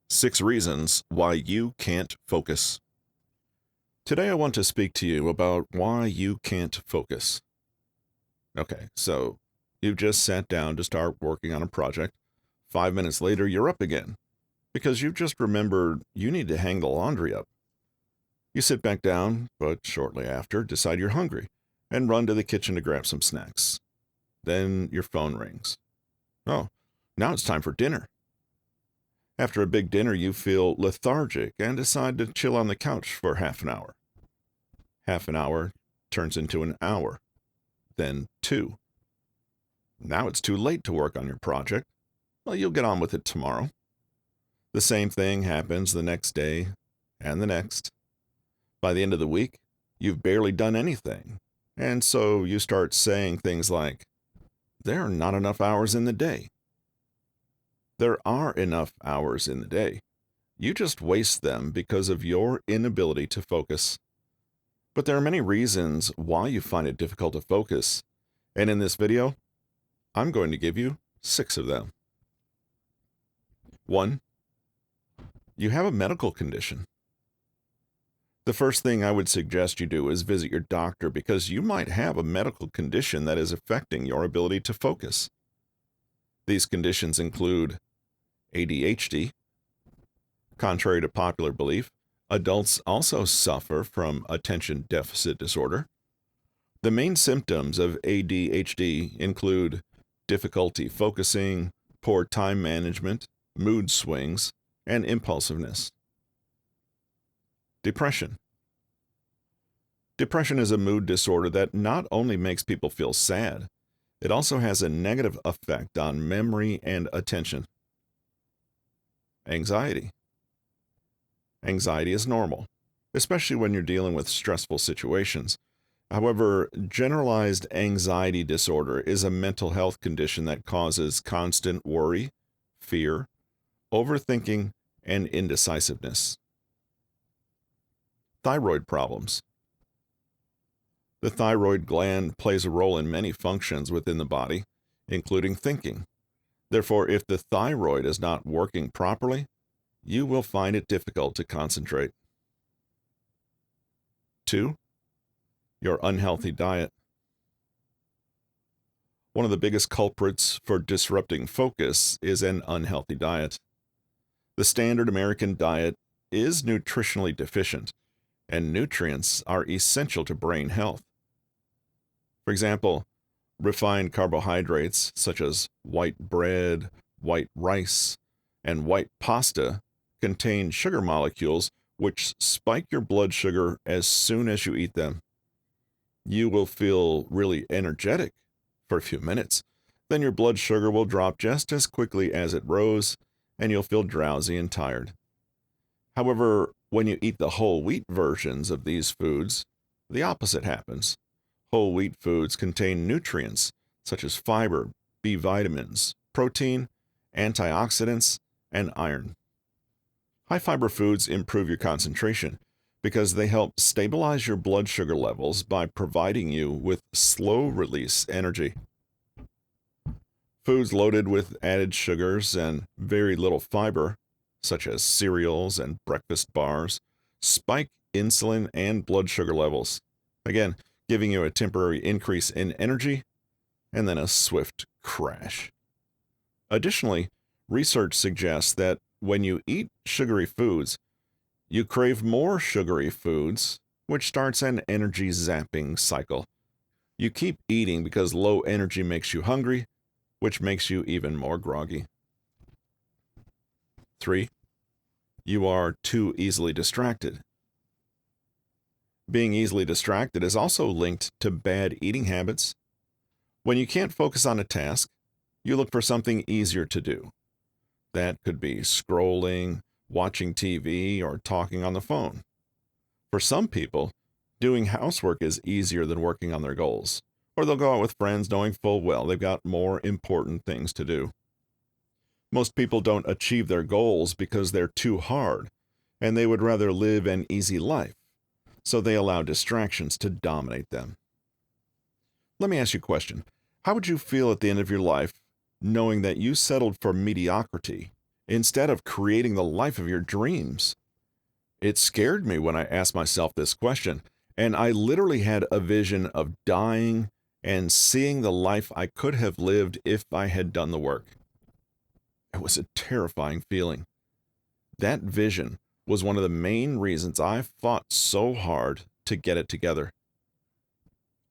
6 reasons why you can't focus. Today I want to speak to you about why you can't focus. Okay, so you've just sat down to start working on a project. 5 minutes later, you're up again because you've just remembered you need to hang the laundry up. You sit back down, but shortly after, decide you're hungry and run to the kitchen to grab some snacks. Then your phone rings. Oh, now it's time for dinner. After a big dinner, you feel lethargic and decide to chill on the couch for half an hour. Half an hour turns into an hour, then 2. Now it's too late to work on your project. Well, you'll get on with it tomorrow. The same thing happens the next day and the next. By the end of the week, you've barely done anything. And so you start saying things like, there are not enough hours in the day. There are enough hours in the day. You just waste them because of your inability to focus. But there are many reasons why you find it difficult to focus. And in this video, I'm going to give you 6 of them. 1. You have a medical condition. The first thing I would suggest you do is visit your doctor because you might have a medical condition that is affecting your ability to focus. These conditions include ADHD. Contrary to popular belief, adults also suffer from attention deficit disorder. The main symptoms of ADHD include difficulty focusing, poor time management, mood swings, and impulsiveness. Depression. Depression is a mood disorder that not only makes people feel sad, it also has a negative effect on memory and attention. Anxiety. Anxiety is normal, especially when you're dealing with stressful situations. However, generalized anxiety disorder is a mental health condition that causes constant worry, fear, overthinking, and indecisiveness. Thyroid problems. The thyroid gland plays a role in many functions within the body, including thinking. Therefore, if the thyroid is not working properly, you will find it difficult to concentrate. 2. Your unhealthy diet. One of the biggest culprits for disrupting focus is an unhealthy diet. The standard American diet is nutritionally deficient, and nutrients are essential to brain health. For example, refined carbohydrates such as white bread, white rice, and white pasta contain sugar molecules which spike your blood sugar as soon as you eat them. You will feel really energetic for a few minutes, then your blood sugar will drop just as quickly as it rose, and you'll feel drowsy and tired. However, when you eat the whole wheat versions of these foods, the opposite happens. Whole wheat foods contain nutrients such as fiber, B vitamins, protein, antioxidants, and iron. High fiber foods improve your concentration because they help stabilize your blood sugar levels by providing you with slow-release energy. Foods loaded with added sugars and very little fiber, such as cereals and breakfast bars, spike insulin and blood sugar levels, again, giving you a temporary increase in energy and then a swift crash. Additionally, research suggests that when you eat sugary foods, you crave more sugary foods, which starts an energy zapping cycle. You keep eating because low energy makes you hungry, which makes you even more groggy. 3. You are too easily distracted. Being easily distracted is also linked to bad eating habits. When you can't focus on a task, you look for something easier to do. That could be scrolling, watching TV, or talking on the phone. For some people, doing housework is easier than working on their goals, or they'll go out with friends knowing full well they've got more important things to do. Most people don't achieve their goals because they're too hard, and they would rather live an easy life, so they allow distractions to dominate them. Let me ask you a question. How would you feel at the end of your life knowing that you settled for mediocrity instead of creating the life of your dreams? It scared me when I asked myself this question, and I literally had a vision of dying and seeing the life I could have lived if I had done the work. It was a terrifying feeling. That vision was one of the main reasons I fought so hard to get it together.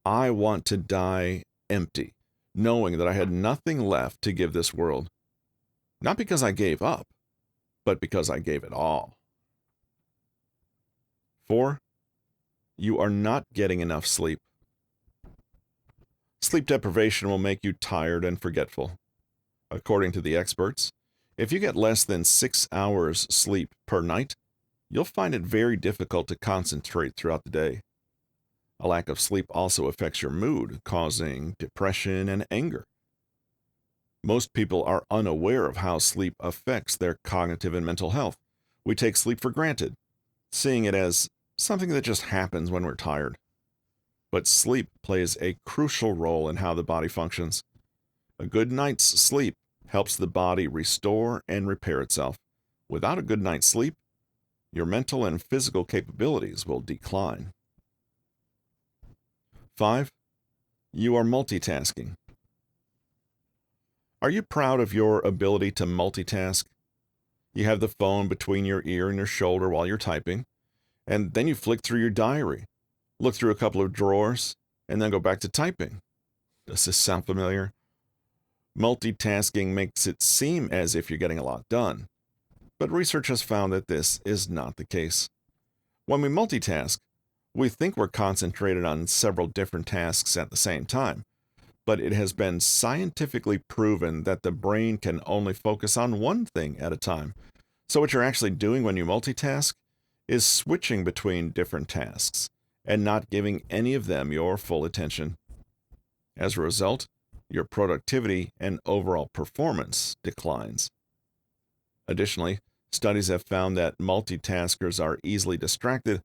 I want to die empty, knowing that I had nothing left to give this world. Not because I gave up, but because I gave it all. 4. You are not getting enough sleep. Sleep deprivation will make you tired and forgetful. According to the experts, if you get less than 6 hours sleep per night, you'll find it very difficult to concentrate throughout the day. A lack of sleep also affects your mood, causing depression and anger. Most people are unaware of how sleep affects their cognitive and mental health. We take sleep for granted, seeing it as something that just happens when we're tired. But sleep plays a crucial role in how the body functions. A good night's sleep helps the body restore and repair itself. Without a good night's sleep, your mental and physical capabilities will decline. 5. You are multitasking. Are you proud of your ability to multitask? You have the phone between your ear and your shoulder while you're typing, and then you flick through your diary, look through a couple of drawers, and then go back to typing. Does this sound familiar? Multitasking makes it seem as if you're getting a lot done, but research has found that this is not the case. When we multitask, we think we're concentrated on several different tasks at the same time, but it has been scientifically proven that the brain can only focus on one thing at a time. So what you're actually doing when you multitask is switching between different tasks and not giving any of them your full attention. As a result, your productivity and overall performance declines. Additionally, studies have found that multitaskers are easily distracted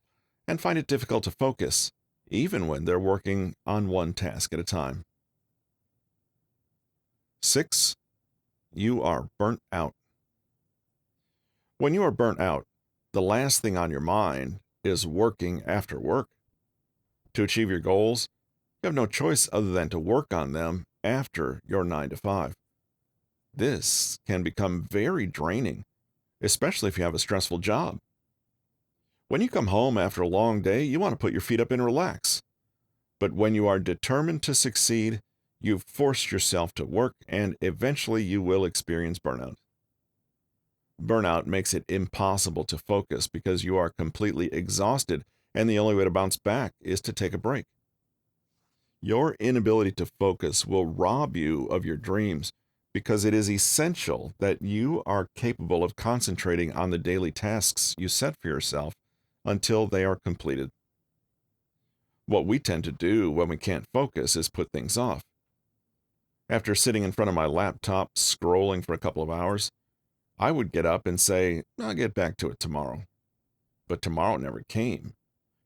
and find it difficult to focus, even when they're working on one task at a time. 6. You are burnt out. When you are burnt out, the last thing on your mind is working after work. To achieve your goals, you have no choice other than to work on them after your 9 to 5. This can become very draining, especially if you have a stressful job. When you come home after a long day, you want to put your feet up and relax. But when you are determined to succeed, you've forced yourself to work, and eventually you will experience burnout. Burnout makes it impossible to focus because you are completely exhausted, and the only way to bounce back is to take a break. Your inability to focus will rob you of your dreams because it is essential that you are capable of concentrating on the daily tasks you set for yourself until they are completed. What we tend to do when we can't focus is put things off. After sitting in front of my laptop scrolling for a couple of hours, I would get up and say, I'll get back to it tomorrow. But tomorrow never came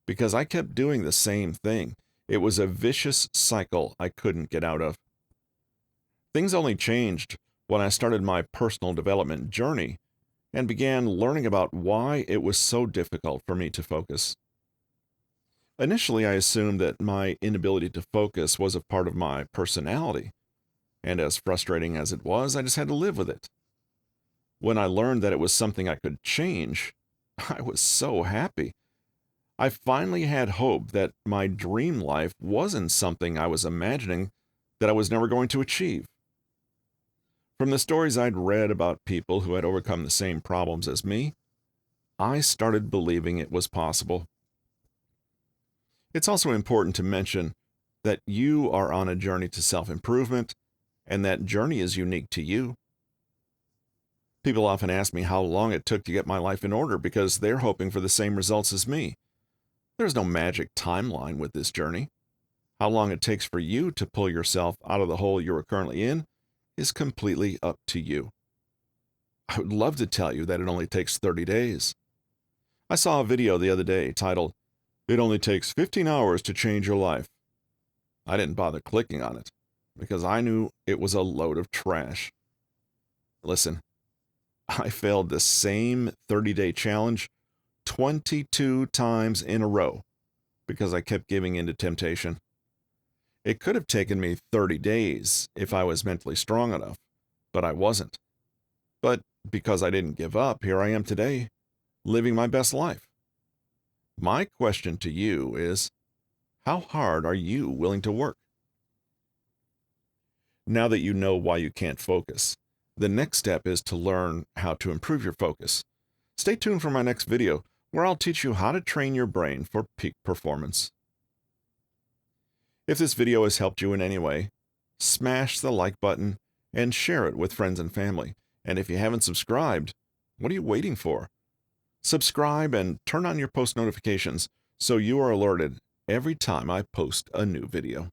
because I kept doing the same thing. It was a vicious cycle I couldn't get out of. Things only changed when I started my personal development journey and began learning about why it was so difficult for me to focus. Initially, I assumed that my inability to focus was a part of my personality, and as frustrating as it was, I just had to live with it. When I learned that it was something I could change, I was so happy. I finally had hope that my dream life wasn't something I was imagining that I was never going to achieve. From the stories I'd read about people who had overcome the same problems as me, I started believing it was possible. It's also important to mention that you are on a journey to self-improvement, and that journey is unique to you. People often ask me how long it took to get my life in order because they're hoping for the same results as me. There's no magic timeline with this journey. How long it takes for you to pull yourself out of the hole you are currently in is completely up to you. I would love to tell you that it only takes 30 days. I saw a video the other day titled, "It only takes 15 hours to change your life." I didn't bother clicking on it because I knew it was a load of trash. Listen, I failed the same 30-day challenge 22 times in a row because I kept giving in to temptation. It could have taken me 30 days if I was mentally strong enough, but I wasn't. But because I didn't give up, here I am today, living my best life. My question to you is, how hard are you willing to work? Now that you know why you can't focus, the next step is to learn how to improve your focus. Stay tuned for my next video, where I'll teach you how to train your brain for peak performance. If this video has helped you in any way, smash the like button and share it with friends and family. And if you haven't subscribed, what are you waiting for? Subscribe and turn on your post notifications so you are alerted every time I post a new video.